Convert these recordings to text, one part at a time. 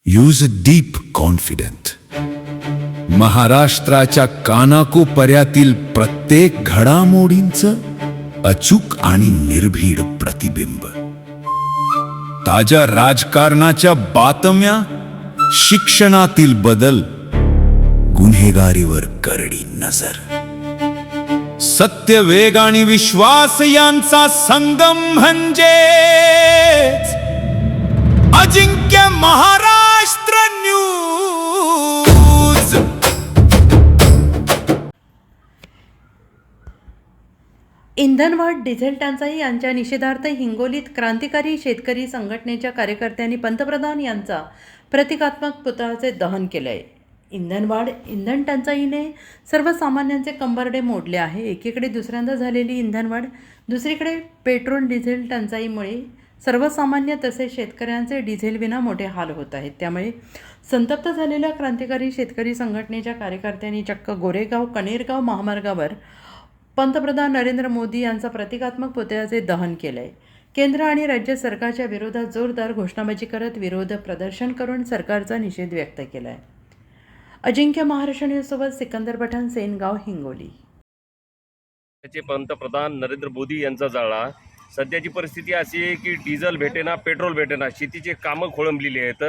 Use deep confident. महाराष्ट्राच्या कानाकोपऱ्यातील प्रत्येक घडामोडींचं अचूक आणि निर्भीड प्रतिबिंब. ताज्या राजकारणाच्या बातम्या, शिक्षणातील बदल, गुन्हेगारीवर करडी नजर. सत्य, वेग आणि विश्वास यांचा संगम म्हणजे अजिंक्य महाराष्ट्र न्यूज. इंधनवाढ, डिझेल टंचाई यांच्या निषेधार्थ हिंगोलीत क्रांतिकारी शेतकरी संघटनेच्या कार्यकर्त्यांनी पंतप्रधान यांचा प्रतिकात्मक पुतळ्याचे दहन केले आहे. इंधनवाढ, इंधन टंचाईने सर्वसामान्यांचे कंबरडे मोडले आहे. एकीकडे दुसऱ्यांदा झालेली इंधनवाढ, दुसरीकडे पेट्रोल डिझेल टंचाईमुळे सर्वसामान्य तसेच शेतकऱ्यांचे डिझेलविना मोठे हाल होत आहेत. त्यामुळे संतप्त झालेल्या क्रांतिकारी शेतकरी संघटनेच्या कार्यकर्त्यांनी चक्क गोरेगाव कणेरगाव महामार्गावर पंतप्रधान नरेंद्र मोदी यांचा प्रतिकात्मक पुतळ्याचे दहन केले आहे. केंद्र आणि राज्य सरकारच्या विरोधात जोरदार घोषणाबाजी करत विरोध प्रदर्शन करून सरकारचा निषेध व्यक्त केला आहे. अजिंक्य महाराष्ट्र न्यूजसोबत सिकंदर पठाण, सेनगाव, हिंगोली. पंतप्रधान नरेंद्र मोदी यांचा जाळा. सध्याची परिस्थिती अशी आहे की डिझेल भेटेना, पेट्रोल भेटेना, शेतीचे कामं खोळंबलेली आहेत.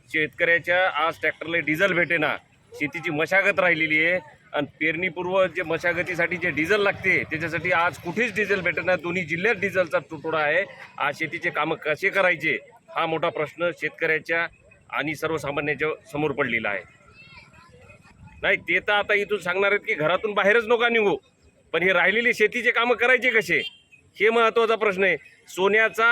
शेतकऱ्याच्या आज ट्रॅक्टरला डिझेल भेटेना, शेतीची मशागत राहिलेली आहे आणि पेरणीपूर्व जे मशागतीसाठी जे डिझेल लागते त्याच्यासाठी आज कुठेच डिझेल भेटेना. दोन्ही जिल्ह्यात डिझेलचा तुटवडा आहे. आज शेतीचे कामं कसे करायचे हा मोठा प्रश्न शेतकऱ्याच्या आणि सर्वसामान्यांच्या समोर पडलेला आहे. नाही ते तर आता इथून सांगणार आहेत की घरातून बाहेरच नका निघू, पण हे राहिलेले शेतीचे कामं करायचे कसे हे महत्त्वाचा प्रश्न आहे. सोन्याचा,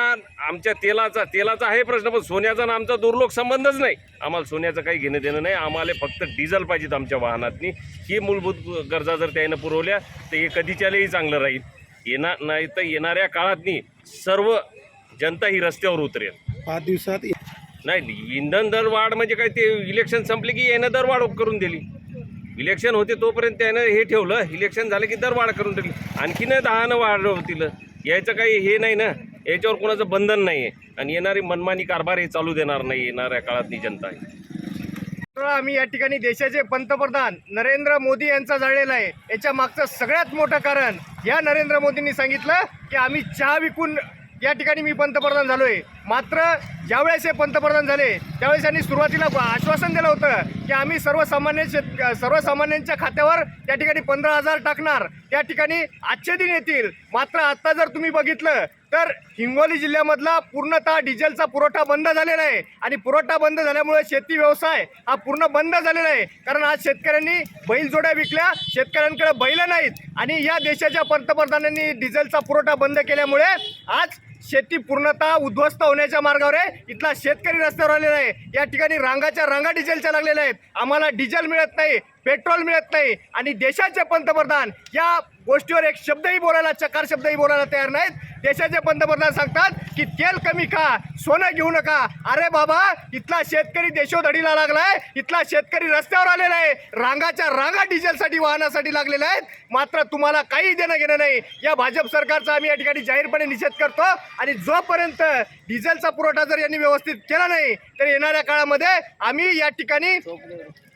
आमच्या तेलाचा आहे प्रश्न, पण सोन्याचा आणि आमचा दुर्लोक संबंधच नाही. आम्हाला सोन्याचं काही घेणं देणं नाही. आम्हाला फक्त डिझेल पाहिजेत आमच्या वाहनातनी. ही मूलभूत गरजा जर त्यानं पुरवल्या तर हे कधीच्यालाही चांगलं राहील. नाही तर येणाऱ्या काळातनी सर्व जनता ही रस्त्यावर उतरेल. 5 दिवसात नाही, इंधन दर वाढ म्हणजे काय, ते इलेक्शन संपले की यानं दर वाढ करून दिली. इलेक्शन होते तोपर्यंत त्यानं हे ठेवलं, इलेक्शन झालं की दर वाढ करून दिली. आणखीन 10 वाढवतील. यायचं काही हे नाही ना, याच्यावर कोणाचं बंधन नाही आहे आणि येणारी मनमानी कारभार हे चालू देणार नाही येणाऱ्या काळातली जनता आहे. आम्ही या ठिकाणी देशाचे पंतप्रधान नरेंद्र मोदी यांचा जाळलेला आहे. याच्या मागचं सगळ्यात मोठं कारण या नरेंद्र मोदींनी सांगितलं की आम्ही चहा विकून या ठिकाणी मी पंतप्रधान झालोय. मात्र ज्यावेळेस हे पंतप्रधान झाले त्यावेळेस त्यांनी सुरुवातीला आश्वासन दिलं होतं की आम्ही सर्वसामान्यांच्या खात्यावर त्या ठिकाणी 15,000 टाकणार, त्या ठिकाणी आजचे दिन येतील. मात्र आता जर तुम्ही बघितलं तर हिंगोली जिल्ह्यामधला पूर्णतः डिझेलचा पुरवठा बंद झालेला आहे आणि पुरवठा बंद झाल्यामुळे शेती व्यवसाय हा पूर्ण बंद झालेला आहे. कारण आज शेतकऱ्यांनी बैलजोड्या विकल्या, शेतकऱ्यांकडे बैल नाहीत आणि या देशाच्या पंतप्रधानांनी डिझेलचा पुरवठा बंद केल्यामुळे आज शेती पूर्णतः उद्ध्वस्त होण्याच्या मार्गावर आहे. इथला शेतकरी रस्त्यावर आलेला आहे. या ठिकाणी रांगा डिझेलच्या लागलेल्या आहेत. आम्हाला डिझेल मिळत नाही, पेट्रोल मिळत नाही आणि देशाचे पंतप्रधान या गोष्टीवर एक शब्दही बोलायला, चकार शब्दही बोलायला तयार नाहीत. देशाचे पंतप्रधान सांगतात की तेल कमी खा, सोनं घेऊ नका. अरे बाबा, इथला शेतकरी देशोधडीला लागलाय. इथला शेतकरी रस्त्यावर आलेला आहे. रांगा डिझेलसाठी, वाहनासाठी लागलेल्या आहेत. मात्र तुम्हाला काही देणं घेणं नाही. या भाजप सरकारचा आम्ही या ठिकाणी जाहीरपणे निषेध करतो आणि जोपर्यंत डिझेलचा पुरवठा जर यांनी व्यवस्थित केला नाही तर येणाऱ्या काळामध्ये आम्ही या ठिकाणी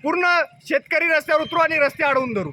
पूर्ण शेतकरी रस्त्यावर उतरू आणि रस्ते अडवून धरू.